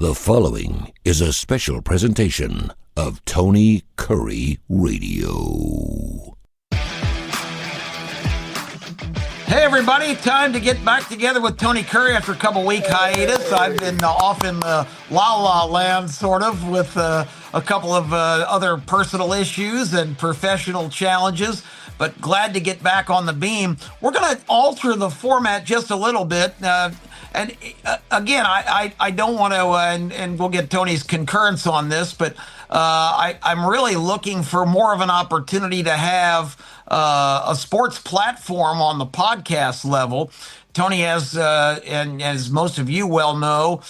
The following is a special presentation of Tony Kurre Radio. Hey everybody, time to get back together with Tony Kurre after a couple week hiatus. I've been off in La La Land, sort of, with a couple of other personal issues and professional challenges, but glad to get back on the beam. We're going to alter the format just a little bit. And again, I don't want to, and we'll get Tony's concurrence on this, but I'm really looking for more of an opportunity to have a sports platform on the podcast level. Tony has, and as most of you well know,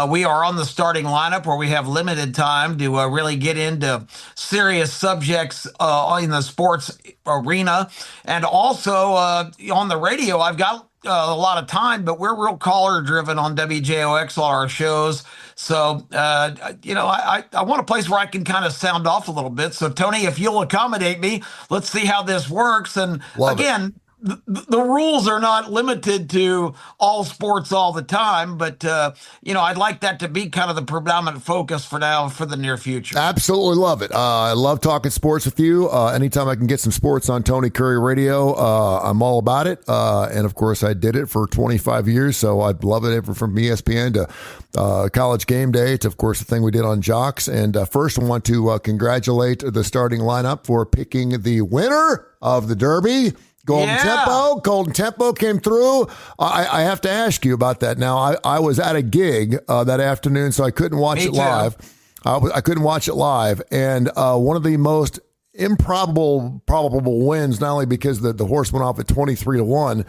we are on the starting lineup where we have limited time to really get into serious subjects in the sports arena. And also on the radio, I've got a lot of time, but we're real caller driven on WJOX, all our shows. So, I want a place where I can kind of sound off a little bit. So, Tony, if you'll accommodate me, let's see how this works. And again, the rules are not limited to all sports all the time, but, I'd like that to be kind of the predominant focus for now, for the near future. Absolutely love it. I love talking sports with you. Anytime I can get some sports on Tony Kurre Radio, I'm all about it. And of course, I did it for 25 years, so I'd love it from ESPN to College Game Day. It's, of course, the thing we did on Jocks. And first, I want to congratulate the starting lineup for picking the winner of the Derby. Golden Tempo came through. I have to ask you about that. Now, I was at a gig that afternoon, so I couldn't watch it live. I couldn't watch it live. And one of the most probable wins, not only because the horse went off at 23-1,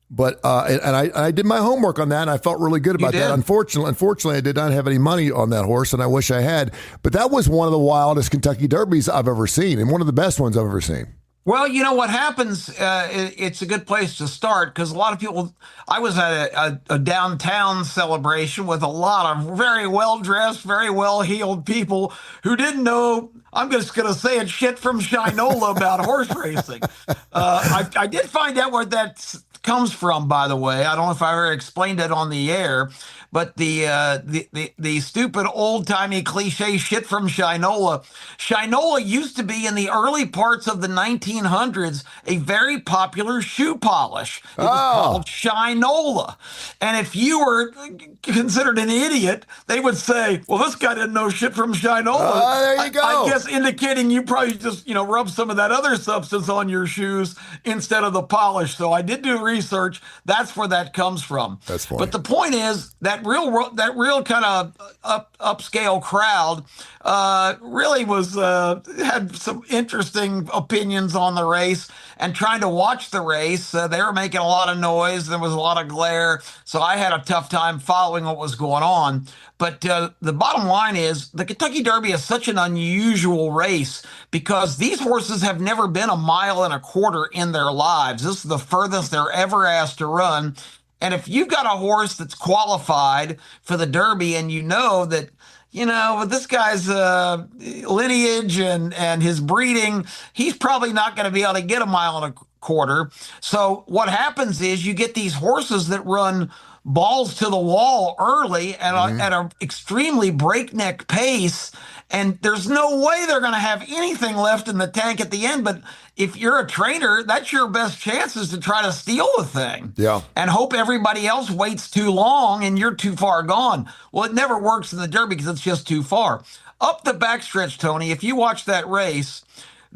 but I did my homework on that, and I felt really good about that. Unfortunately, I did not have any money on that horse, and I wish I had. But that was one of the wildest Kentucky Derbies I've ever seen, and one of the best ones I've ever seen. Well, you know what happens, it's a good place to start because a lot of people, I was at a downtown celebration with a lot of very well-dressed, very well-heeled people who didn't know, I'm just going to say it, shit from Shinola about horse racing. I did find out where that comes from, by the way. I don't know if I ever explained it on the air, but the stupid old-timey cliche shit from Shinola. Shinola used to be, in the early parts of the 1900s, a very popular shoe polish. It was called Shinola. And if you were considered an idiot, they would say, well, this guy didn't know shit from Shinola. There you go. I guess indicating you probably just, rub some of that other substance on your shoes instead of the polish. So I did do research. That's where that comes from. That's funny. But the point is that real kind of upscale crowd really was had some interesting opinions on the race, and trying to watch the race. They were making a lot of noise. There was a lot of glare. So I had a tough time following what was going on. But the bottom line is the Kentucky Derby is such an unusual race because these horses have never been 1.25 miles in their lives. This is the furthest they're ever asked to run. And if you've got a horse that's qualified for the Derby and you know that, with this guy's lineage and his breeding, he's probably not going to be able to get 1.25 miles. So what happens is you get these horses that run balls to the wall early and at an extremely breakneck pace, and there's no way they're going to have anything left in the tank at the end. But if you're a trainer, that's your best chances to try to steal the thing. Yeah. And hope everybody else waits too long and you're too far gone. Well, it never works in the Derby because it's just too far. Up the backstretch, Tony, if you watch that race,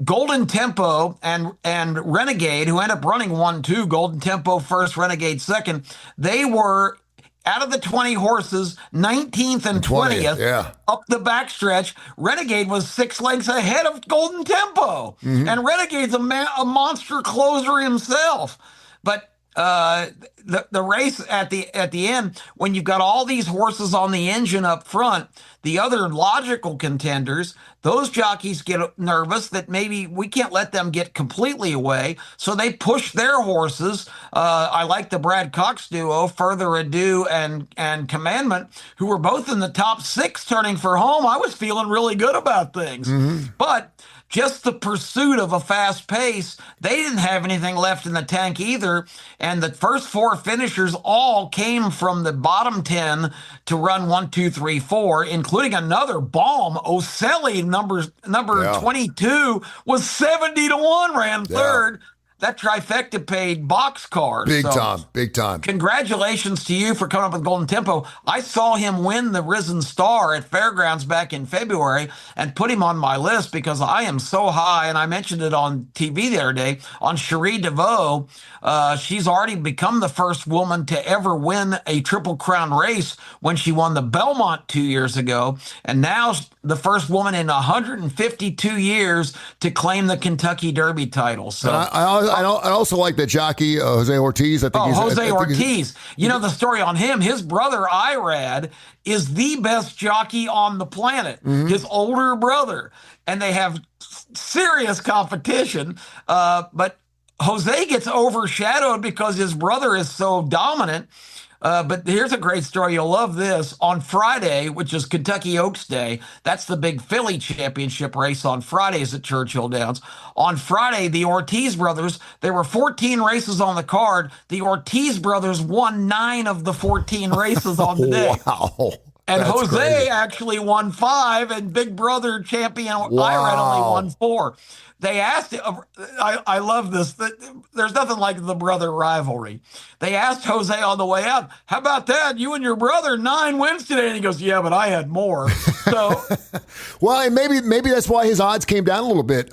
Golden Tempo and Renegade, who ended up running 1-2, Golden Tempo first, Renegade second, they were, out of the 20 horses, 19th and 20th. Up the backstretch. Renegade was 6 lengths ahead of Golden Tempo. And Renegade's a monster closer himself. But the race at the end, when you've got all these horses on the engine up front, the other logical contenders, those jockeys get nervous that maybe we can't let them get completely away, so they push their horses. I like the Brad Cox duo, Further Ado and Commandment, who were both in the top 6 turning for home. I was feeling really good about things. But just the pursuit of a fast pace. They didn't have anything left in the tank either. And the first four finishers all came from the bottom 10 to run 1, 2, 3, 4, including another bomb. Oselli, number 22, was 70 to 1, ran third. That trifecta paid boxcars. Big time. Congratulations to you for coming up with Golden Tempo. I saw him win the Risen Star at Fairgrounds back in February and put him on my list because I am so high, and I mentioned it on TV the other day, on Cherie DeVoe. She's already become the first woman to ever win a Triple Crown race when she won the Belmont 2 years ago, and now the first woman in 152 years to claim the Kentucky Derby title. So I also like that jockey, Jose Ortiz. Jose Ortiz. You know the story on him. His brother, Irad, is the best jockey on the planet, his older brother. And they have serious competition. But Jose gets overshadowed because his brother is so dominant. But here's a great story. You'll love this. On Friday, which is Kentucky Oaks Day, that's the big Philly championship race on Fridays at Churchill Downs. On Friday, the Ortiz brothers, there were 14 races on the card. The Ortiz brothers won 9 of the 14 races on the day. Wow. And That's Jose crazy. actually won 5, and big brother champion Irad only won 4. They asked, I love this, there's nothing like the brother rivalry. They asked Jose on the way out, how about that? You and your brother, 9 wins today. And he goes, yeah, but I had more. So, well, and maybe that's why his odds came down a little bit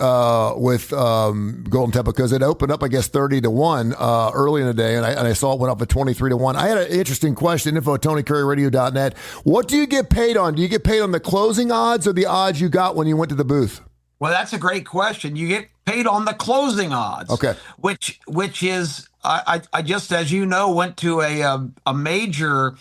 with Golden Temple, because it opened up, I guess, 30 to 1 early in the day, and I saw it went up at 23 to 1. I had an interesting question, info at TonyCurryRadio.net. What do you get paid on? Do you get paid on the closing odds or the odds you got when you went to the booth? well, that's a great question. You get paid on the closing odds. Okay. Which is, I just, as you know, went to a major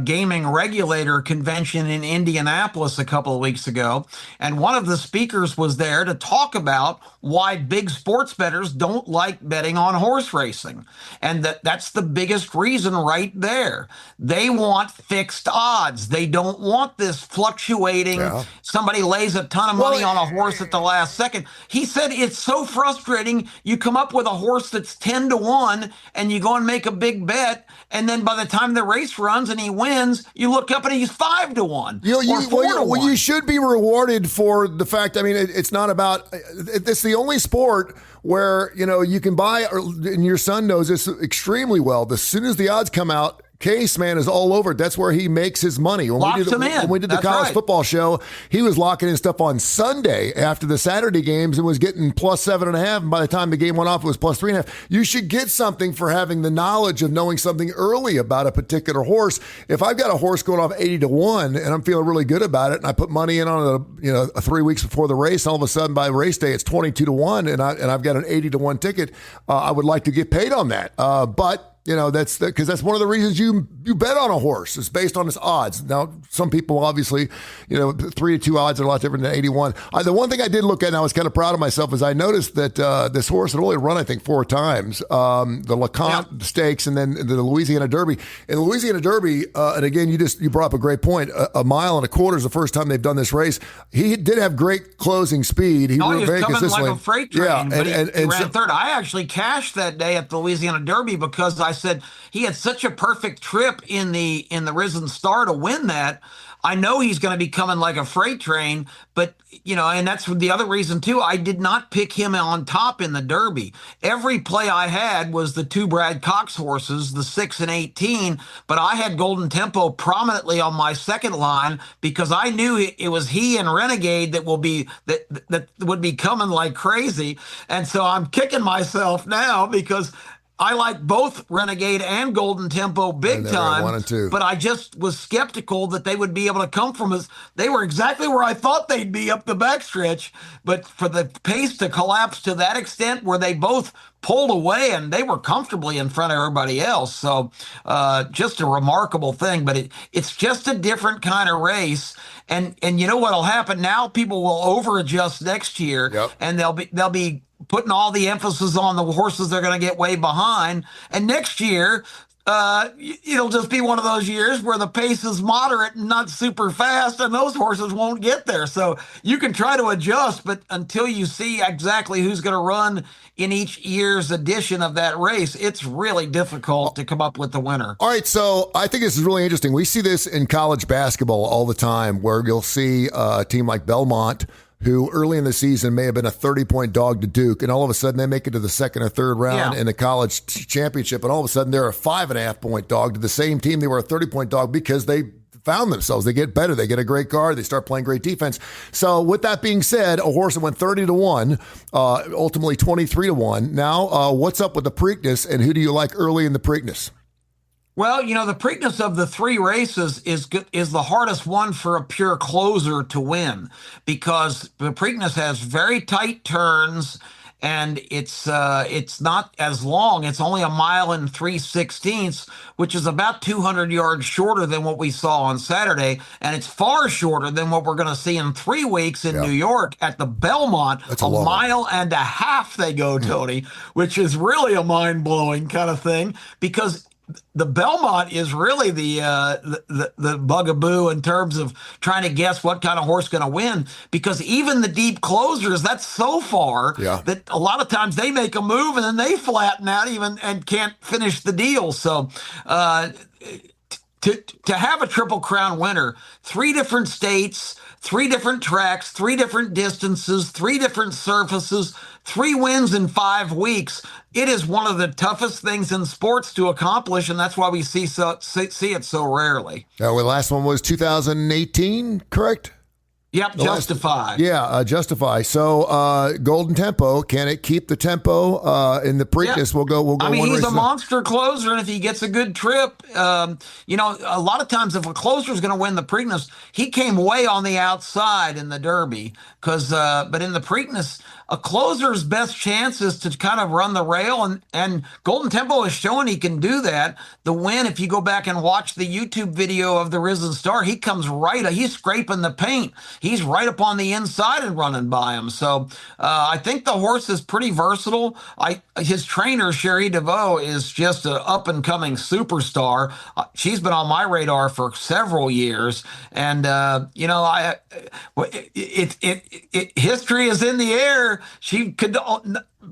gaming regulator convention in Indianapolis a couple of weeks ago, and one of the speakers was there to talk about why big sports bettors don't like betting on horse racing, and that's the biggest reason right there. They want fixed odds. They don't want this fluctuating. Yeah. Somebody lays a ton of money on a horse at the last second. He said it's so frustrating. You come up with a horse that's 10 to 1 and you go and make a big bet, and then by the time the race runs and he wins, you look up and he's 5 to 1 or 4 to 1. You should be rewarded for the fact. I mean, it's not about. It's the only sport where you can buy, and your son knows this extremely well. As soon as the odds come out, Case, man, is all over it. That's where he makes his money. When we did the college football show, he was locking in stuff on Sunday after the Saturday games and was getting plus 7.5. And by the time the game went off, it was plus 3.5. You should get something for having the knowledge of knowing something early about a particular horse. If I've got a horse going off 80 to 1 and I'm feeling really good about it, and I put money in on it, 3 weeks before the race, all of a sudden by race day it's 22 to 1, and I've got an 80 to 1 ticket, I would like to get paid on that. But that's because that's one of the reasons you bet on a horse. It's based on its odds. Now, some people obviously, 3 to 2 odds are a lot different than 81. The one thing I did look at, and I was kind of proud of myself, is I noticed that this horse had only run, I think, 4 times. The LeConte Stakes and then the Louisiana Derby. In the Louisiana Derby, and again, you brought up a great point. A mile and a quarter is the first time they've done this race. He did have great closing speed. He was very coming consistently. like a freight train, but he ran third. I actually cashed that day at the Louisiana Derby because I said he had such a perfect trip in the Risen Star to win that. I know he's going to be coming like a freight train, but and that's the other reason too. I did not pick him on top in the Derby. Every play I had was the 2 Brad Cox horses, the 6 and 18, but I had Golden Tempo prominently on my second line because I knew it was he and Renegade that would be coming like crazy, and so I'm kicking myself now because I like both Renegade and Golden Tempo big time, 1 and 2. but I just was skeptical that they would be able to come from us. They were exactly where I thought they'd be up the backstretch, but for the pace to collapse to that extent where they both pulled away and they were comfortably in front of everybody else. So just a remarkable thing, but it's just a different kind of race. And you know what'll happen now? People will over adjust next year, and they'll be putting all the emphasis on the horses they're going to get way behind. And next year, It'll just be one of those years where the pace is moderate and not super fast, and those horses won't get there. So you can try to adjust, but until you see exactly who's going to run in each year's edition of that race, it's really difficult to come up with the winner. All right, so I think this is really interesting. We see this in college basketball all the time, where you'll see a team like Belmont, who early in the season may have been a 30-point dog to Duke, and all of a sudden they make it to the second or third round in the college championship, and all of a sudden they're a 5.5-point dog to the same team they were a 30-point dog because they found themselves. They get better. They get a great guard. They start playing great defense. So with that being said, a horse that went 30-1, ultimately 23-1. Now, what's up with the Preakness, and who do you like early in the Preakness? Well, the Preakness of the three races is the hardest one for a pure closer to win, because the Preakness has very tight turns, and it's not as long. It's only 1.3 miles, which is about 200 yards shorter than what we saw on Saturday, and it's far shorter than what we're going to see in 3 weeks in New York at the Belmont. That's a long mile and a half they go, Tony, which is really a mind-blowing kind of thing, because the Belmont is really the bugaboo in terms of trying to guess what kind of horse going to win, because even the deep closers, that's so far that a lot of times they make a move and then they flatten out even and can't finish the deal. So to have a Triple Crown winner, 3 different states, 3 different tracks, 3 different distances, 3 different surfaces, 3 wins in 5 weeks. It is one of the toughest things in sports to accomplish, and that's why we see it so rarely. Well, the last one was 2018, correct? Yep, Justify. Justify. So, Golden Tempo, can it keep the tempo in the Preakness? We'll go. I mean, one he's race a monster closer, and if he gets a good trip, a lot of times if a closer is going to win the Preakness, he came way on the outside in the Derby, but in the Preakness, a closer's best chance is to kind of run the rail, and Golden Tempo is showing he can do that. The win, if you go back and watch the YouTube video of the Risen Star, he comes he's scraping the paint. He's right up on the inside and running by him. So I think the horse is pretty versatile. His trainer, Cherie DeVoe, is just an up-and-coming superstar. She's been on my radar for several years, and history is in the air. She could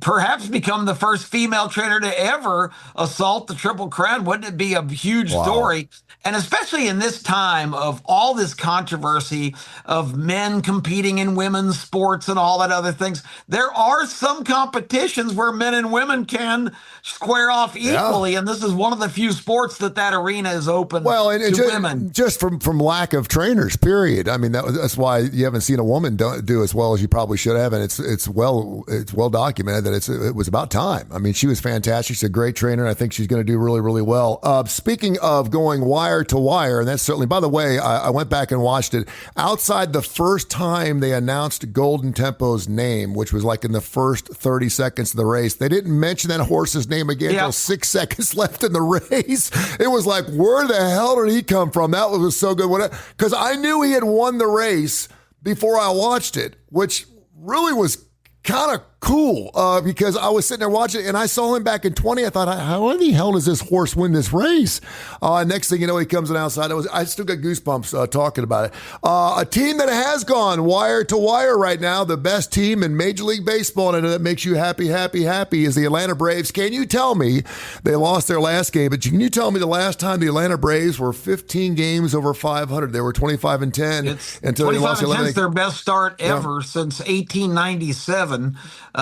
perhaps become the first female trainer to ever assault the Triple Crown. Wouldn't it be a huge story? And especially in this time of all this controversy of men competing in women's sports and all that other things, there are some competitions where men and women can square off equally, and this is one of the few sports that arena is open to women. Just from lack of trainers, period. I mean, that's why you haven't seen a woman do as well as you probably should have, and it's well documented that it was about time. I mean, she was fantastic. She's a great trainer, and I think she's going to do really, really well. Speaking of going wire to wire, and that's certainly, by the way, I went back and watched it. Outside the first time they announced Golden Tempo's name, which was like in the first 30 seconds of the race, they didn't mention that horse's name again until 6 seconds left in the race. It was like, where the hell did he come from? That was so good. Because I knew he had won the race before I watched it, which really was kind of cool because I was sitting there watching it and I saw him back in 20. I thought, how in the hell does this horse win this race? Next thing you know, he comes on outside. I still got goosebumps talking about it. A team that has gone wire to wire right now, the best team in Major League Baseball, and that makes you happy, happy, happy, is the Atlanta Braves. Can you tell me, they lost their last game, but can you tell me the last time the Atlanta Braves were 15 games over 500? They were 25-10 until they lost 11. It's their best start ever since 1897. They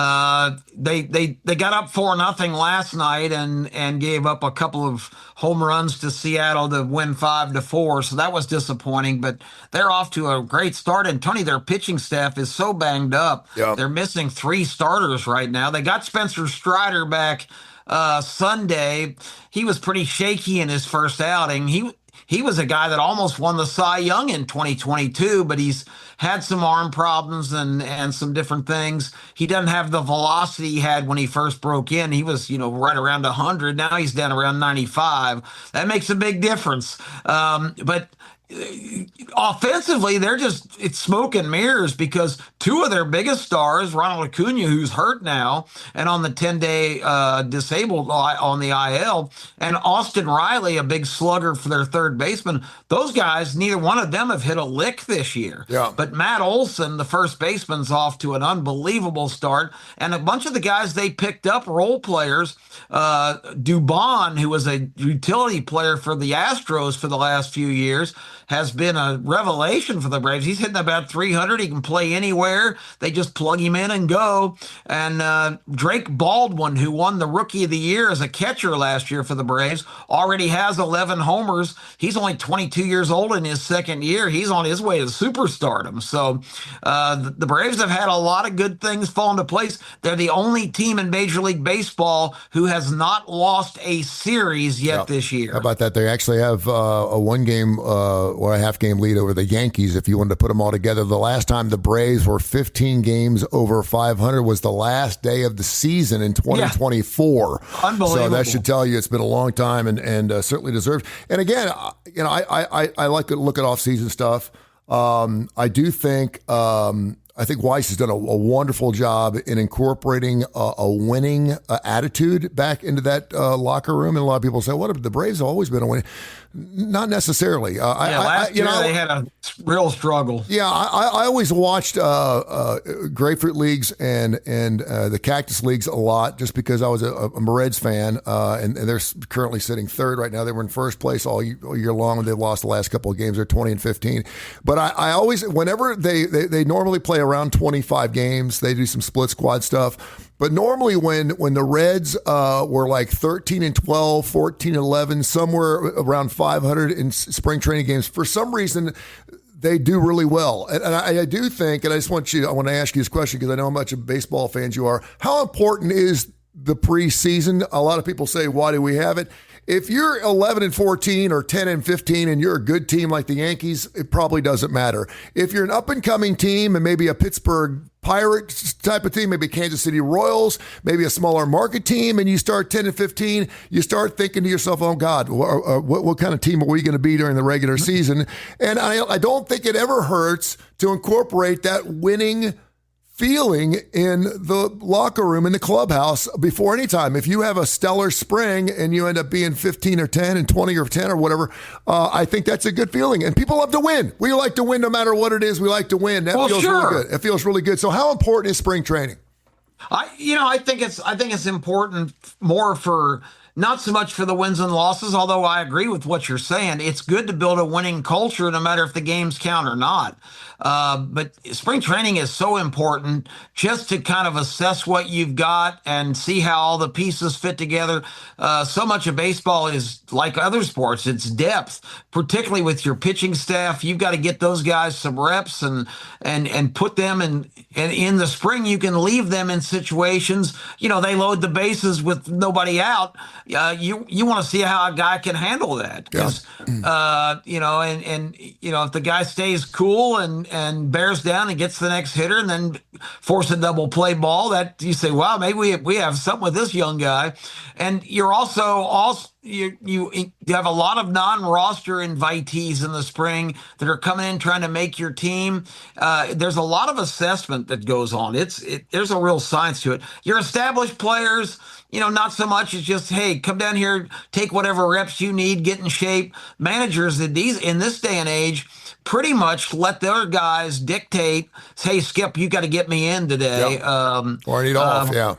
got up 4-0 last night and gave up a couple of home runs to Seattle to win 5-4. So that was disappointing, but they're off to a great start. And Tony, their pitching staff is so banged up. Yep. They're missing 3 starters right now. They got Spencer Strider back Sunday. He was pretty shaky in his first outing. He was a guy that almost won the Cy Young in 2022, but he's had some arm problems and some different things. He doesn't have the velocity he had when he first broke in. He was, right around 100. Now he's down around 95. That makes a big difference. But offensively, it's smoke and mirrors because two of their biggest stars, Ronald Acuna, who's hurt now and on the 10-day disabled on the IL, and Austin Riley, a big slugger for their third baseman. Those guys, neither one of them have hit a lick this year. Yeah. But Matt Olson, the first baseman's off to an unbelievable start. And a bunch of the guys they picked up, role players, Dubon, who was a utility player for the Astros for the last few years, has been a revelation for the Braves. He's hitting about 300. He can play anywhere. They just plug him in and go. And Drake Baldwin, who won the Rookie of the Year as a catcher last year for the Braves, already has 11 homers. He's only 22 years old in his second year. He's on his way to superstardom. So the Braves have had a lot of good things fall into place. They're the only team in Major League Baseball who has not lost a series yet this year. How about that? They actually have a one-game or a half-game lead over the Yankees, if you wanted to put them all together. The last time the Braves were 15 games over 500 was the last day of the season in 2024. Yeah. Unbelievable. So that should tell you it's been a long time and certainly deserved. And again, I like to look at off-season stuff. I think Weiss has done a wonderful job in incorporating a winning attitude back into that locker room. And a lot of people say, "What have the Braves always been a winning?" Not necessarily. Last year they had a real struggle. Yeah, I always watched grapefruit leagues and the cactus leagues a lot, just because I was a Reds fan, and they're currently sitting third right now. They were in first place all year long, and they've lost the last couple of games. They're 20-15. But I always, whenever they normally play around 25 games, they do some split squad stuff. But normally when the Reds were like 13-12, 14-11, somewhere around 500 in spring training games, for some reason they do really well. And I do think, and I want to ask you this question because I know how much of baseball fans you are. How important is the preseason? A lot of people say, why do we have it? If you're 11-14 or 10-15 and you're a good team like the Yankees, it probably doesn't matter. If you're an up-and-coming team and maybe a Pittsburgh Pirates type of team, maybe Kansas City Royals, maybe a smaller market team, and you start 10-15, you start thinking to yourself, oh, God, what kind of team are we going to be during the regular season? And I don't think it ever hurts to incorporate that winning feeling in the locker room, in the clubhouse before any time. If you have a stellar spring and you end up being 15 or 10 and 20 or 10 or whatever, I think that's a good feeling. And people love to win. We like to win no matter what it is. We like to win. That feels really good. It feels really good. So how important is spring training? I think it's important more for, not so much for the wins and losses, although I agree with what you're saying. It's good to build a winning culture no matter if the games count or not. But spring training is so important just to kind of assess what you've got and see how all the pieces fit together. So much of baseball is like other sports. It's depth, particularly with your pitching staff. You've got to get those guys some reps and put them in. And in the spring, you can leave them in situations, they load the bases with nobody out. You want to see how a guy can handle that. Because, if the guy stays cool and bears down and gets the next hitter and then force a double play ball, that you say, wow, maybe we have something with this young guy. And you're also you have a lot of non-roster invitees in the spring that are coming in trying to make your team. There's a lot of assessment that goes on. There's a real science to it. Your established players, not so much. It's just, hey, come down here, take whatever reps you need, get in shape. Managers in this day and age pretty much let their guys dictate, hey, Skip, you got to get me in today. Yep. Or I need off, yeah.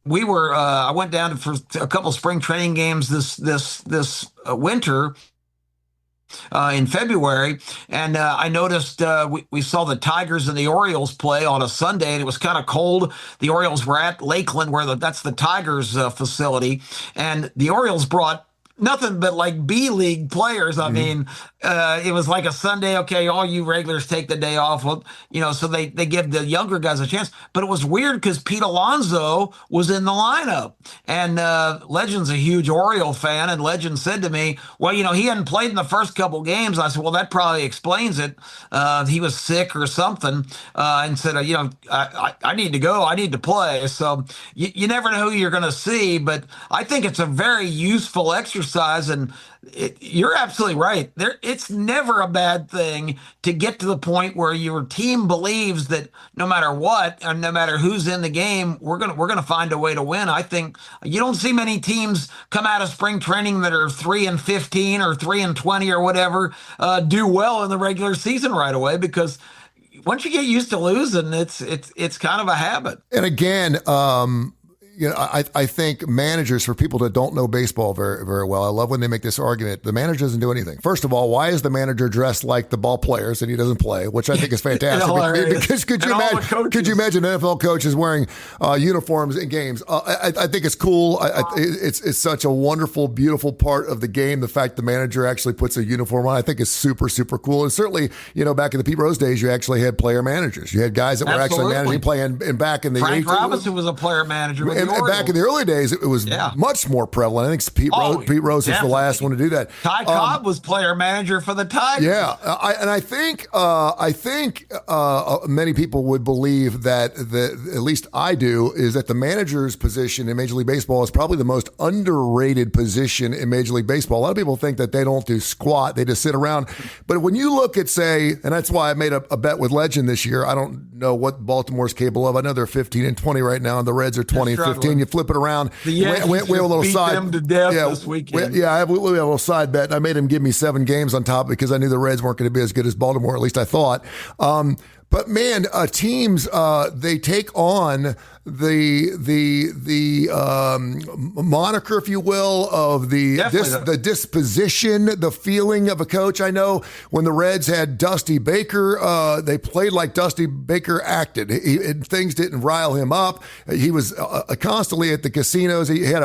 I went down for a couple spring training games this winter in February, and I noticed we saw the Tigers and the Orioles play on a Sunday, and it was kind of cold. The Orioles were at Lakeland, that's the Tigers facility, and the Orioles brought nothing but like B League players. I mean, it was like a Sunday. Okay, all you regulars take the day off. Well, so they give the younger guys a chance. But it was weird because Pete Alonso was in the lineup, and Legend's a huge Oriole fan, and Legend said to me, "Well, he hadn't played in the first couple games." I said, "Well, that probably explains it. He was sick or something," and said, I need to go. I need to play." So you never know who you're going to see, but I think it's a very useful exercise. And You're absolutely right. It's never a bad thing to get to the point where your team believes that no matter what, and no matter who's in the game, we're gonna find a way to win. I think you don't see many teams come out of spring training that are 3-15 or 3-20 or whatever do well in the regular season right away, because once you get used to losing, it's kind of a habit. And again, I think managers, for people that don't know baseball very, very well, I love when they make this argument. The manager doesn't do anything. First of all, why is the manager dressed like the ball players and he doesn't play? Which I think is fantastic. Because could you imagine NFL coaches wearing uniforms in games? I think it's cool. It's such a wonderful, beautiful part of the game. The fact the manager actually puts a uniform on, I think is super, super cool. And certainly, back in the Pete Rose days, you actually had player managers. You had guys that were actually managing play. And back in the Frank Robinson was a player manager. And back in the early days, it was much more prevalent. I think Pete Rose was the last one to do that. Ty Cobb was player manager for the Tigers. Yeah, I think many people would believe that at least I do, is that the manager's position in Major League Baseball is probably the most underrated position in Major League Baseball. A lot of people think that they don't do squat; they just sit around. But when you look at, say, and that's why I made a bet with Legend this year. I don't know what Baltimore's capable of. I know they're 15-20 right now, and the Reds are 20-15. You flip it around. We have a little side. Them to death this weekend. We have a little side bet. I made him give me 7 games on top because I knew the Reds weren't going to be as good as Baltimore. At least I thought. But man, teams they take on the moniker, if you will, of the disposition, the feeling of a coach. I know when the Reds had Dusty Baker, they played like Dusty Baker acted. Things didn't rile him up. He was constantly at the casinos. He had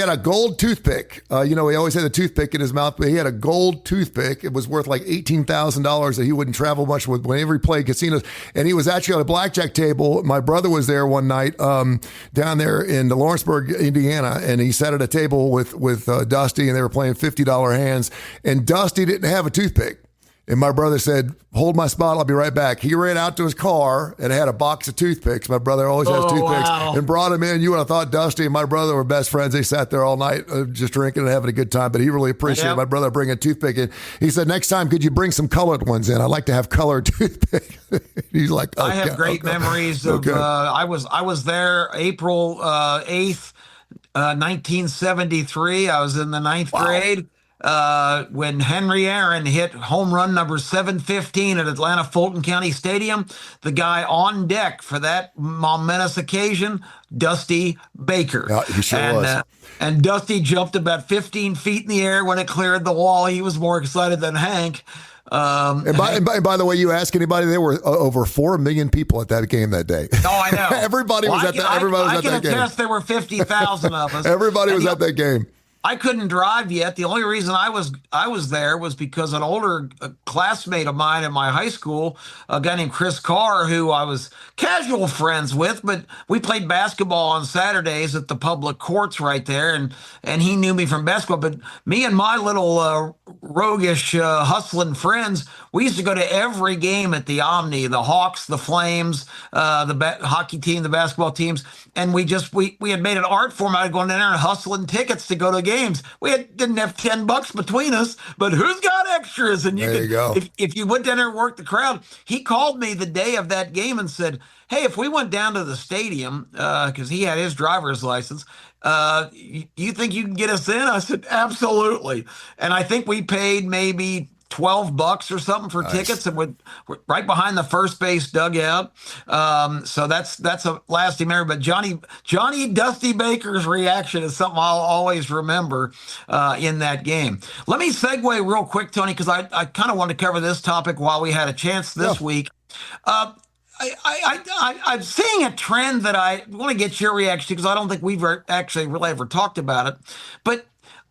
a gold toothpick. He always had a toothpick in his mouth, but he had a gold toothpick. It was worth like $18,000 that he wouldn't travel much with whenever he played casinos. And he was actually on a blackjack table. My brother was there one night down there in Lawrenceburg, Indiana, and he sat at a table with Dusty, and they were playing $50 hands, and Dusty didn't have a toothpick. And my brother said, "Hold my spot, I'll be right back." He ran out to his car and had a box of toothpicks. My brother always has toothpicks. Wow. And brought him in. You would have thought Dusty and my brother were best friends. They sat there all night just drinking and having a good time. But he really appreciated my brother bringing a toothpick in. He said, "Next time, could you bring some colored ones in? I'd like to have colored toothpick." He's like, I have great memories of. I was there April 8th, 1973. I was in the ninth grade. When Henry Aaron hit home run number 715 at Atlanta Fulton County Stadium, the guy on deck for that momentous occasion, Dusty Baker. Yeah, he sure was. And Dusty jumped about 15 feet in the air when it cleared the wall. He was more excited than Hank. And by the way, you ask anybody, there were over 4 million people at that game that day. Oh, I know. Everybody was at that game. I can attest there were 50,000 of us. Everybody was at that game. I couldn't drive yet. The only reason I was there was because an older classmate of mine in my high school, a guy named Chris Carr, who I was casual friends with, but we played basketball on Saturdays at the public courts right there, and he knew me from basketball. But me and my little roguish hustling friends, we used to go to every game at the Omni, the Hawks, the Flames, the hockey team, the basketball teams, and we had made an art form out of going in there and hustling tickets to go to games. We didn't have $10 between us, but who's got extras? And you go. If you went down there and worked the crowd. He called me the day of that game and said, "Hey, if we went down to the stadium," because he had his driver's license, you think you can get us in? I said, "Absolutely." And I think we paid maybe $12 or something for tickets, and we're right behind the first base dugout. So that's a lasting memory. But Johnny Dusty Baker's reaction is something I'll always remember in that game. Let me segue real quick, Tony, because I kind of want to cover this topic while we had a chance this week. I'm seeing a trend that I want to get your reaction to, because I don't think we've actually really ever talked about it, but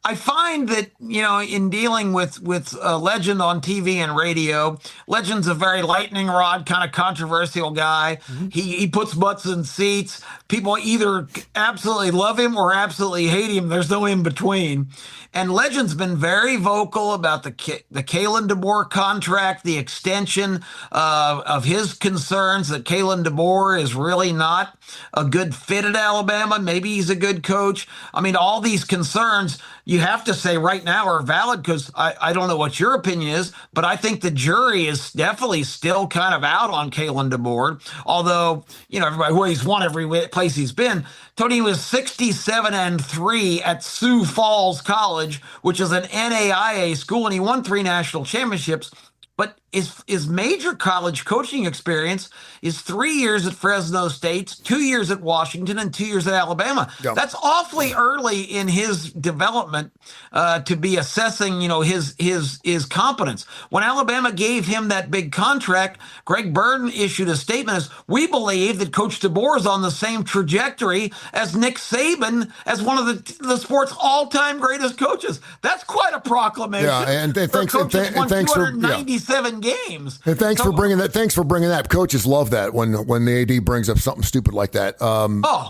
I find that, in dealing with Legend on TV and radio, Legend's a very lightning rod kind of controversial guy. Mm-hmm. He puts butts in seats. people either absolutely love him or absolutely hate him. There's no in between. And Legend's been very vocal about the Kalen DeBoer contract, the extension of his concerns that Kalen DeBoer is really not a good fit at Alabama. Maybe he's a good coach. I mean, all these concerns, you have to say right now are valid, because I don't know what your opinion is, but I think the jury is definitely still kind of out on Kalen DeBoer. Although, everybody, he's won every place he's been. Tony was 67-3 at Sioux Falls College, which is an NAIA school, and he won 3 national championships. But his major college coaching experience is 3 years at Fresno State, 2 years at Washington, and 2 years at Alabama. Yep. That's awfully early in his development to be assessing, his competence. When Alabama gave him that big contract, Greg Burton issued a statement as, "We believe that Coach DeBoer is on the same trajectory as Nick Saban, as one of the sport's all-time greatest coaches." That's quite a proclamation. Yeah, and thanks for 297 games. And thanks for bringing that. Thanks for bringing that. Coaches love that when the AD brings up something stupid like that.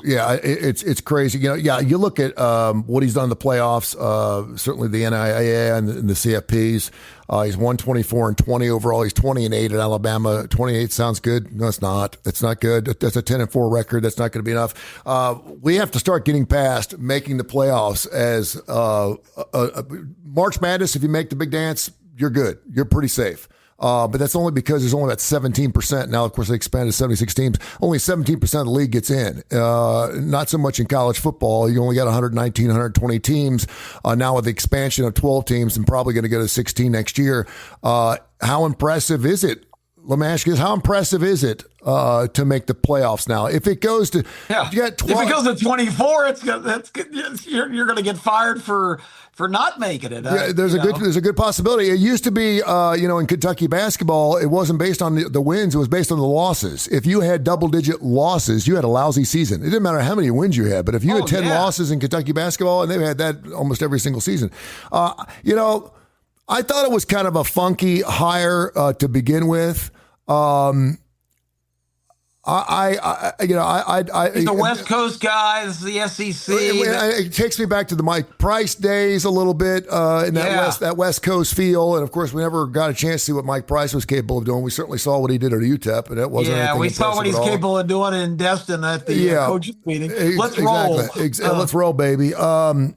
Yeah, it's crazy. You look at what he's done in the playoffs. Certainly the NIAA and the CFPs. He's 124-20 overall. He's 20-8 at Alabama. 28 sounds good. No, it's not. It's not good. That's a 10-4 record. That's not going to be enough. We have to start getting past making the playoffs as March Madness. If you make the big dance, you're good. You're pretty safe. But that's only because there's only about 17%. Now, of course, they expanded to 76 teams. Only 17% of the league gets in. Not so much in college football. You only got 119, 120 teams. Now with the expansion of 12 teams and probably going to go to 16 next year. How impressive is it? Let me ask you this. How impressive is it to make the playoffs now? If it goes to, if it goes to 24, you're going to get fired for not making it. Yeah, there's a good possibility. It used to be, in Kentucky basketball, it wasn't based on the wins. It was based on the losses. If you had double-digit losses, you had a lousy season. It didn't matter how many wins you had, but if you had 10 losses in Kentucky basketball, and they've had that almost every single season, I thought it was kind of a funky hire to begin with. He's a West Coast guy. This is the SEC. It takes me back to the Mike Price days a little bit in that West Coast feel. And of course, we never got a chance to see what Mike Price was capable of doing. We certainly saw what he did at UTEP, and it wasn't. Yeah, we saw what he's capable of doing in Destin at the coaches meeting. Let's roll. Let's roll, baby. I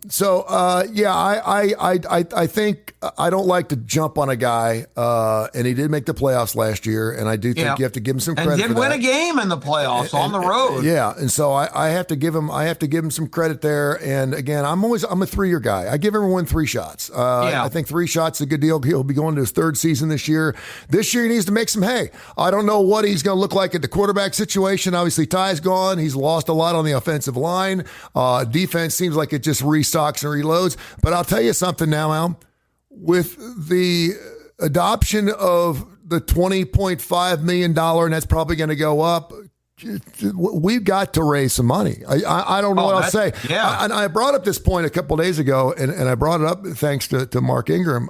think I don't like to jump on a guy, and he did make the playoffs last year, and I do think you have to give him some credit. And did win a game in the playoffs on the road. Yeah, and so I have to give him some credit there. And again, I'm a 3-year guy. I give everyone 3 shots. I think 3 shots is a good deal. He'll be going to his 3rd season this year. This year he needs to make some hay. I don't know what he's going to look like at the quarterback situation. Obviously, Ty's gone. He's lost a lot on the offensive line. Defense seems like it just restocks and reloads. But I'll tell you something now, Al. With the adoption of the $20.5 million, and that's probably going to go up, we've got to raise some money. I don't know what else to say. Yeah. I brought up this point a couple of days ago, and I brought it up thanks to Mark Ingram.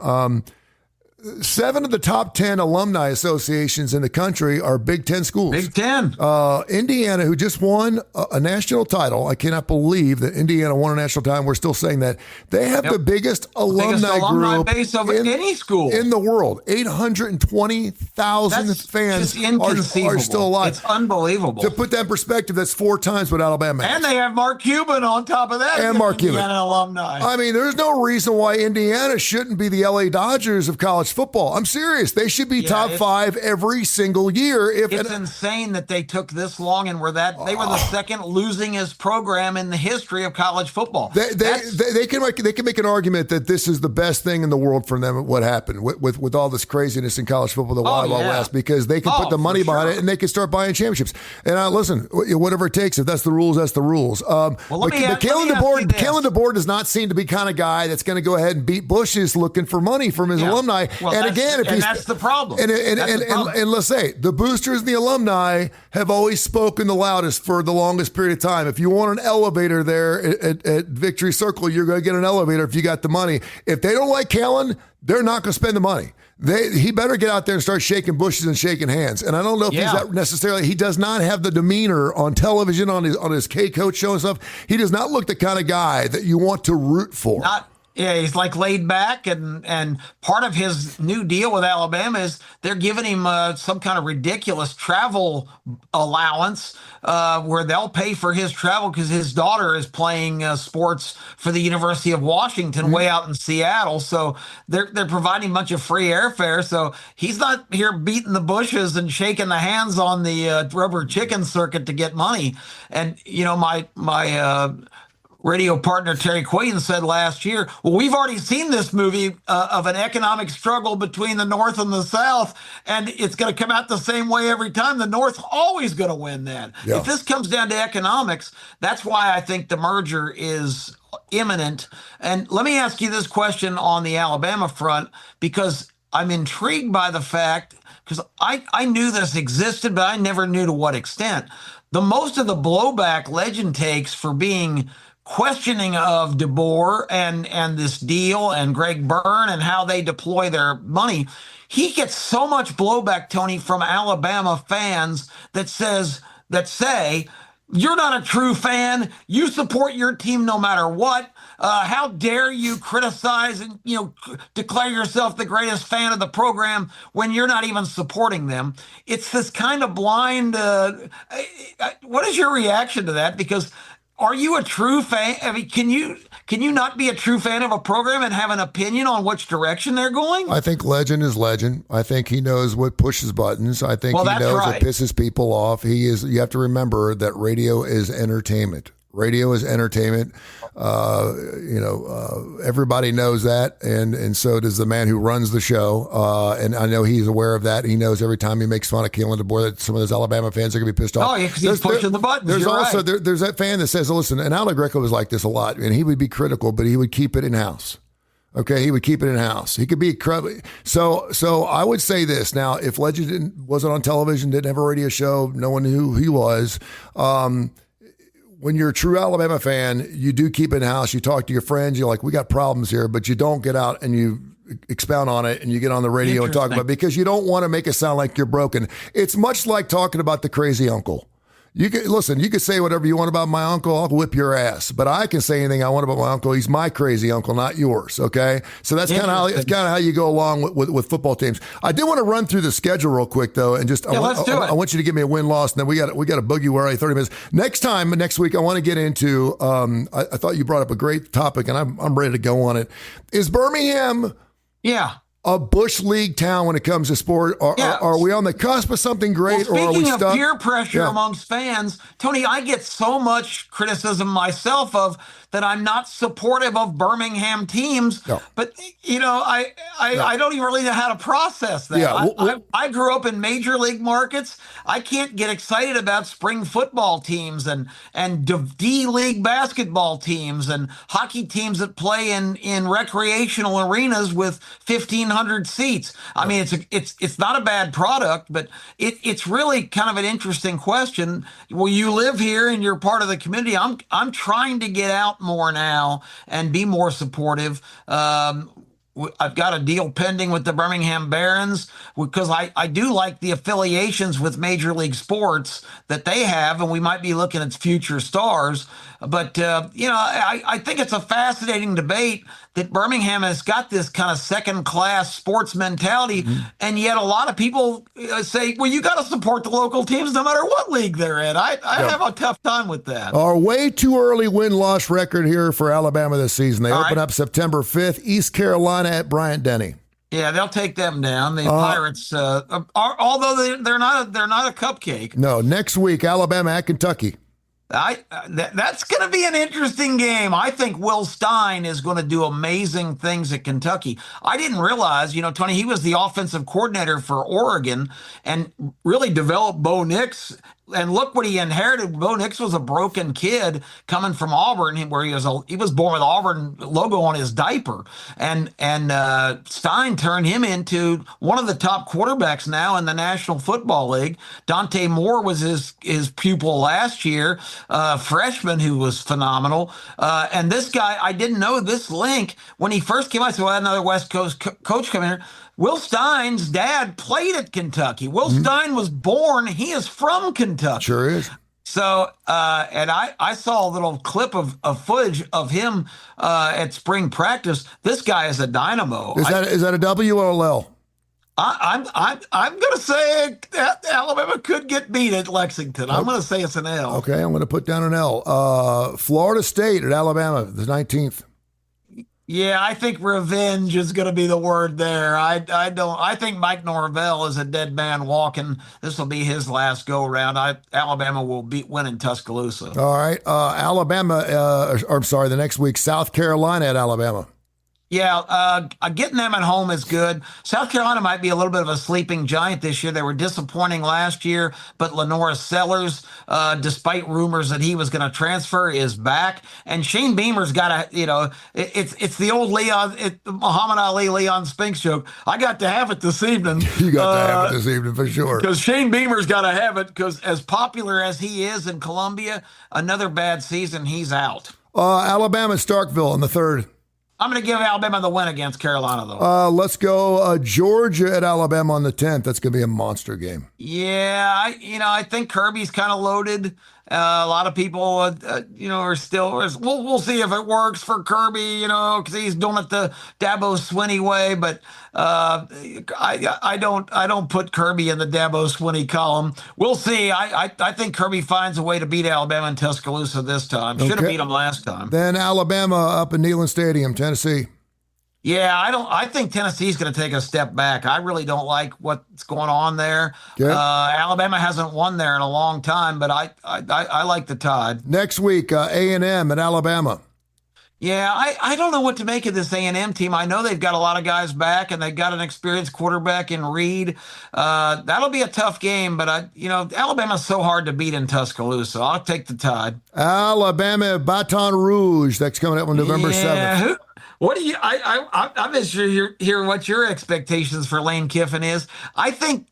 7 of the top 10 alumni associations in the country are Big Ten schools. Big Ten. Indiana, who just won a national title. I cannot believe that Indiana won a national title. We're still saying that. They have the biggest alumni group base of any school in the world. 820,000 fans are still alive. It's unbelievable. To put that in perspective, that's 4 times what Alabama has. And they have Mark Cuban on top of that. And Mark Cuban. Indiana alumni. I mean, there's no reason why Indiana shouldn't be the LA Dodgers of college football. I'm serious. They should be top 5 every single year. It's insane that they took this long and they were the second losingest program in the history of college football. They can make an argument that this is the best thing in the world for them. What happened with all this craziness in college football, the Wild West, because they can put the money behind it and they can start buying championships. And listen, whatever it takes. If that's the rules, that's the rules. But Kalen DeBoer does not seem to be the kind of guy that's going to go ahead and beat bushes looking for money from his alumni. Well, And again, if that's the problem. And let's say the boosters and the alumni have always spoken the loudest for the longest period of time. If you want an elevator there at Victory Circle, you're going to get an elevator if you got the money. If they don't like Kellen, they're not going to spend the money. He better get out there and start shaking bushes and shaking hands. And I don't know if he's not necessarily. He does not have the demeanor on television, on his K Coach show and stuff. He does not look the kind of guy that you want to root for. Yeah, he's like laid back, and part of his new deal with Alabama is they're giving him some kind of ridiculous travel allowance where they'll pay for his travel because his daughter is playing sports for the University of Washington way out in Seattle. So they're providing a bunch of free airfare. So he's not here beating the bushes and shaking the hands on the rubber chicken circuit to get money. And my radio partner Terry Queen said last year, well, we've already seen this movie of an economic struggle between the North and the South, and it's going to come out the same way every time. The North always going to win that. Yeah. If this comes down to economics, that's why I think the merger is imminent. And let me ask you this question on the Alabama front, because I'm intrigued by the fact, because I knew this existed, but I never knew to what extent. The most of the blowback Legend takes for being questioning of DeBoer and this deal and Greg Byrne and how they deploy their money, he gets so much blowback, Tony, from Alabama fans that say, you're not a true fan. You support your team no matter what. How dare you criticize and declare yourself the greatest fan of the program when you're not even supporting them? It's this kind of blind. What is your reaction to that? Because are you a true fan? I mean, can you not be a true fan of a program and have an opinion on which direction they're going? I think Legend is Legend. I think he knows what pushes buttons. I think he knows what pisses people off. You have to remember that radio is entertainment. Radio is entertainment. Everybody knows that, and so does the man who runs the show. And I know he's aware of that. He knows every time he makes fun of Kalen DeBoer that some of those Alabama fans are going to be pissed off. Oh, yeah, because he's pushing the buttons. There's that fan that says, listen, and Aldo Greco was like this a lot, and he would be critical, but he would keep it in-house. Okay, he would keep it in-house. He could be so I would say this. Now, if Legend wasn't on television, didn't have a radio show, no one knew who he was, when you're a true Alabama fan, you do keep it in-house. You talk to your friends. You're like, we got problems here, but you don't get out and you expound on it and you get on the radio and talk about it because you don't want to make it sound like you're broken. It's much like talking about the crazy uncle. You could say whatever you want about my uncle. I'll whip your ass. But I can say anything I want about my uncle. He's my crazy uncle, not yours. Okay, so that's kind of how you go along with football teams. I did want to run through the schedule real quick though, and just let's do it. I want you to give me a win-loss, and then we got a boogie where 30 minutes. Next week, I want to get into. I thought you brought up a great topic, and I'm ready to go on it. Is Birmingham? Yeah. A Bush League town when it comes to sport? Are we on the cusp of something great, or are we stuck? Speaking of peer pressure amongst fans, Tony, I get so much criticism myself of that I'm not supportive of Birmingham teams. No. But, I don't even really know how to process that. Yeah. I grew up in major league markets. I can't get excited about spring football teams and D-League basketball teams and hockey teams that play in recreational arenas with 1,500 seats. I mean, it's not a bad product, but it's really kind of an interesting question. Well, you live here and you're part of the community. I'm trying to get out more now and be more supportive. I've got a deal pending with the Birmingham Barons because I do like the affiliations with Major League Sports that they have, and we might be looking at future stars. But, I think it's a fascinating debate that Birmingham has got this kind of second-class sports mentality, and yet a lot of people say, well, you got to support the local teams no matter what league they're in. I have a tough time with that. Our way too early win-loss record here for Alabama this season. They open up September 5th, East Carolina at Bryant-Denny. Yeah, they'll take them down. The Pirates, although they're not a cupcake. No, next week, Alabama at Kentucky. That's going to be an interesting game. I think Will Stein is going to do amazing things at Kentucky. I didn't realize, Tony, he was the offensive coordinator for Oregon and really developed Bo Nix and look what he inherited. Bo Nix was a broken kid coming from Auburn, where he was born with Auburn logo on his diaper, and Stein turned him into one of the top quarterbacks now in the National Football League. Dante Moore was his pupil last year, freshman who was phenomenal. And this guy, I didn't know this link when he first came out. I said, well, another West Coast coach coming here. Will Stein's dad played at Kentucky. Will Stein was born. He is from Kentucky. Sure is. So, and I saw a little clip of footage of him at spring practice. This guy is a dynamo. Is that a W or a L? I'm going to say that Alabama could get beat at Lexington. I'm going to say it's an L. Okay, I'm going to put down an L. Florida State at Alabama, the 19th. Yeah, I think revenge is going to be the word there. I think Mike Norvell is a dead man walking. This will be his last go round. Alabama will win in Tuscaloosa. All right. The next week, South Carolina at Alabama. Yeah, getting them at home is good. South Carolina might be a little bit of a sleeping giant this year. They were disappointing last year, but Lenora Sellers, despite rumors that he was going to transfer, is back. And Shane Beamer's got it's the old Muhammad Ali, Leon Spinks joke. I got to have it this evening. You got to have it this evening for sure. Because Shane Beamer's got to have it, because as popular as he is in Columbia, another bad season, he's out. Alabama, Starkville in the 3rd. I'm going to give Alabama the win against Carolina, though. Let's go Georgia at Alabama on the 10th. That's going to be a monster game. Yeah, I think Kirby's kind of loaded. A lot of people, are still. We'll see if it works for Kirby, because he's doing it the Dabo Swinney way. But I don't put Kirby in the Dabo Swinney column. We'll see. I think Kirby finds a way to beat Alabama in Tuscaloosa this time. Should have beat them last time. Then Alabama up in Neyland Stadium, Tennessee. Yeah, I think Tennessee's going to take a step back. I really don't like what's going on there. Okay. Alabama hasn't won there in a long time, but I like the Tide. Next week, A&M at Alabama. Yeah, I don't know what to make of this A&M team. I know they've got a lot of guys back, and they've got an experienced quarterback in Reed. That'll be a tough game, but Alabama's so hard to beat in Tuscaloosa. I'll take the Tide. Alabama, Baton Rouge. That's coming up on November 7th. What do you? I'm just hear what your expectations for Lane Kiffin is. I think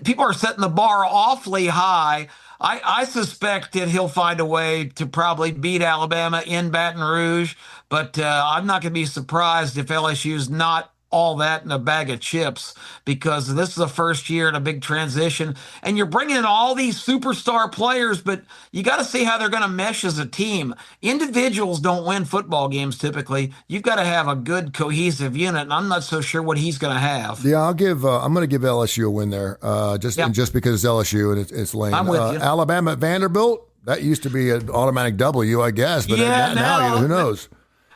people are setting the bar awfully high. I suspect that he'll find a way to probably beat Alabama in Baton Rouge, but I'm not going to be surprised if LSU's not all that in a bag of chips, because this is the first year in a big transition, and you're bringing in all these superstar players, but you got to see how they're going to mesh as a team. Individuals don't win football games typically. You've got to have a good cohesive unit, and I'm not so sure what he's going to have. Yeah, I'm going to give LSU a win there, just because it's LSU and it's Lane. I'm with you. Alabama at Vanderbilt, that used to be an automatic W, I guess, but now who knows?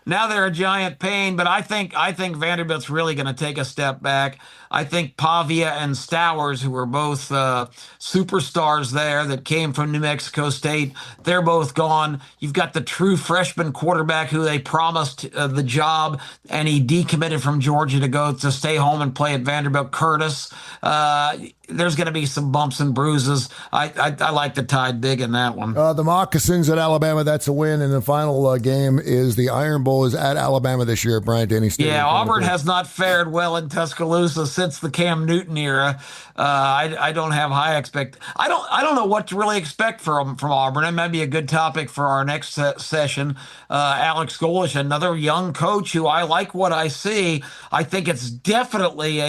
Now they're a giant pain, but I think Vanderbilt's really going to take a step back. I think Pavia and Stowers, who were both superstars there that came from New Mexico State, they're both gone. You've got the true freshman quarterback who they promised the job, and he decommitted from Georgia to stay home and play at Vanderbilt, Curtis. There's going to be some bumps and bruises. I like the Tide big in that one. The Moccasins at Alabama, that's a win. And the final game is the Iron Bowl is at Alabama this year at Bryant-Denny Stadium. Yeah, Auburn has not fared well in Tuscaloosa since the Cam Newton era. I don't have high I don't know what to really expect from Auburn. It might be a good topic for our next session. Alex Golish, another young coach who I like what I see. I think it's definitely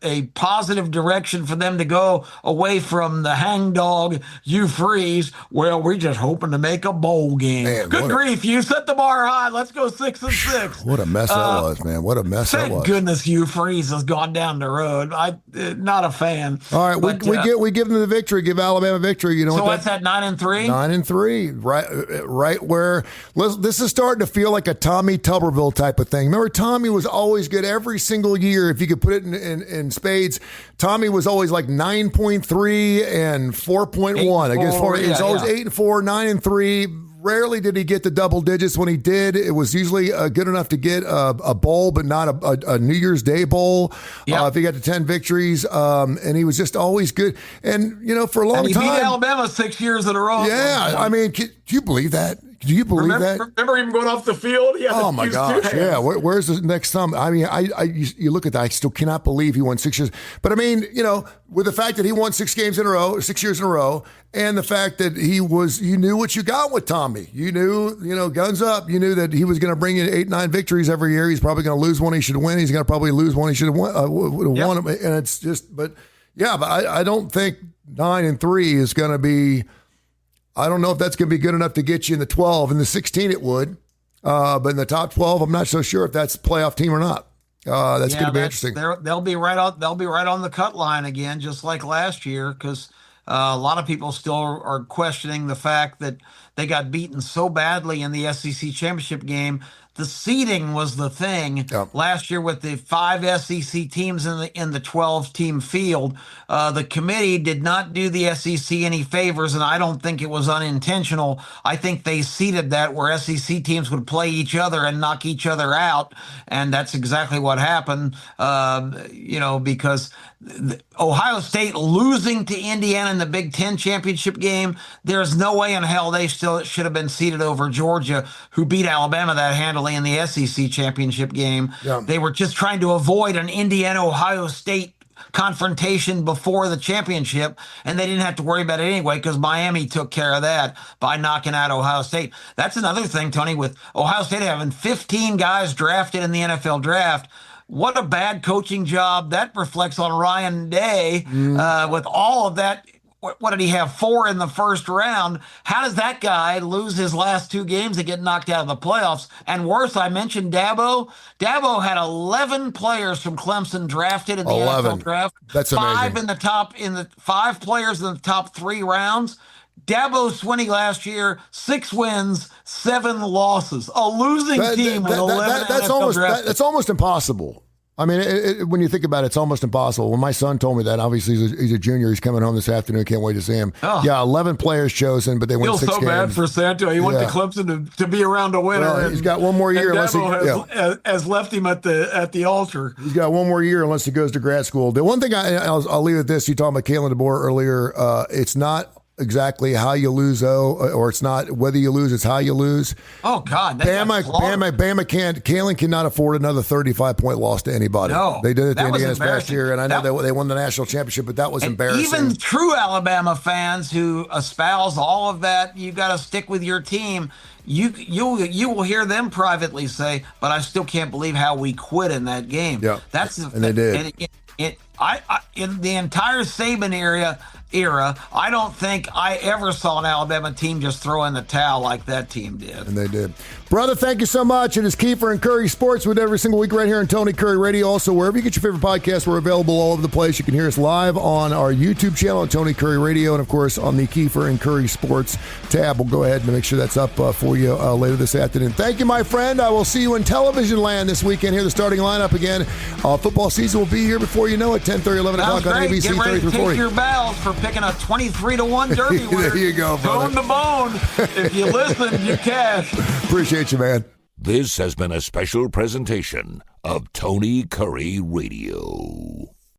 a positive direction for them to go away from the hangdog, you freeze. Well, we're just hoping to make a bowl game. Man, good grief, you set the bar high. Let's go 6-6. What a mess that was, man. What a mess that was. Thank goodness Hugh Freeze has gone down the road. I'm not a fan. All right, we give them the victory. Give Alabama victory. You know so what? What's that? 9-3. 9-3. Right where this is starting to feel like a Tommy Tuberville type of thing. Remember, Tommy was always good every single year. If you could put it in spades, Tommy was always like 9.3 and 4.1 against 4. It's always 8-4, 9-3. rarely did he get the double digits. When he did, it was usually good enough to get a bowl, but not a New Year's Day bowl. Yep. If he got to 10 victories, and he was just always good. And, for a long and he time. beat Alabama 6 years in a row. Yeah. I mean, do you believe that? Do you believe that? Remember him going off the field? Oh my gosh! Yeah, where's the next thumb? I mean, you look at that. I still cannot believe he won 6 years. But I mean, with the fact that he won 6 years in a row, and the fact that you knew what you got with Tommy. You knew, guns up. You knew that he was going to bring in 8, 9 victories every year. He's probably going to lose one he should win. He's going to probably lose one he should have won. Won. And it's just, but I don't think 9-3 is going to be. I don't know if that's going to be good enough to get you in the 12. In the 16, it would. But in the top 12, I'm not so sure if that's a playoff team or not. That's going to be interesting. They'll be right on the cut line again, just like last year, because a lot of people still are questioning the fact that they got beaten so badly in the SEC championship game. The seeding was the thing last year with the 5 SEC teams in the 12-team field. The committee did not do the SEC any favors, and I don't think it was unintentional. I think they seeded that where SEC teams would play each other and knock each other out, and that's exactly what happened. Because Ohio State losing to Indiana in the Big Ten championship game, there's no way in hell they still should have been seeded over Georgia, who beat Alabama that handily in the SEC championship game. Yeah. They were just trying to avoid an Indiana-Ohio State confrontation before the championship, and they didn't have to worry about it anyway because Miami took care of that by knocking out Ohio State. That's another thing, Tony, with Ohio State having 15 guys drafted in the NFL draft. What a bad coaching job. That reflects on Ryan Day with all of that. What did he have? 4 in the first round. How does that guy lose his last 2 games and get knocked out of the playoffs? And worse, I mentioned Dabo. Dabo had 11 players from Clemson drafted in the NFL draft. That's amazing. 5 players in the top 3 rounds. Dabo Swinney last year, 6 wins, 7 losses. A losing team with 11 NFL drafts. That's almost impossible. I mean, when you think about it, it's almost impossible. When my son told me that, obviously he's a junior. He's coming home this afternoon. Can't wait to see him. Oh. Yeah, 11 players chosen, but they won 6 games. Feels so bad for Santo. He went to Clemson to be around a winner. Well, he's got one more year unless has left him at the altar. He's got one more year unless he goes to grad school. The one thing I'll leave with this. You talked about Kalen DeBoer earlier. It's not exactly how you lose, or it's not whether you lose, it's how you lose. Oh God, Bama can't. Kalen cannot afford another 35-point loss to anybody. No, they did it to Indiana's past year, and I know they won the national championship, but that was embarrassing. Even true Alabama fans who espouse all of that, you got to stick with your team. You will hear them privately say, "But I still can't believe how we quit in that game." Yeah, and they did. In the entire Saban era, I don't think I ever saw an Alabama team just throw in the towel like that team did. And they did. Brother, thank you so much. It is Keefer and Kurre Sports with every single week right here on Tony Kurre Radio. Also, wherever you get your favorite podcasts, we're available all over the place. You can hear us live on our YouTube channel, Tony Kurre Radio, and, of course, on the Keefer and Kurre Sports tab. We'll go ahead and make sure that's up for you later this afternoon. Thank you, my friend. I will see you in television land this weekend. Here, the starting lineup again. Football season will be here before you know it, 10:30, 11 o'clock on ABC 3340. Take your bells for picking a 23-1 Derby winner. There you go, brother. Bone to bone. If you listen, you cash. Appreciate you, man. This has been a special presentation of Tony Kurre Radio.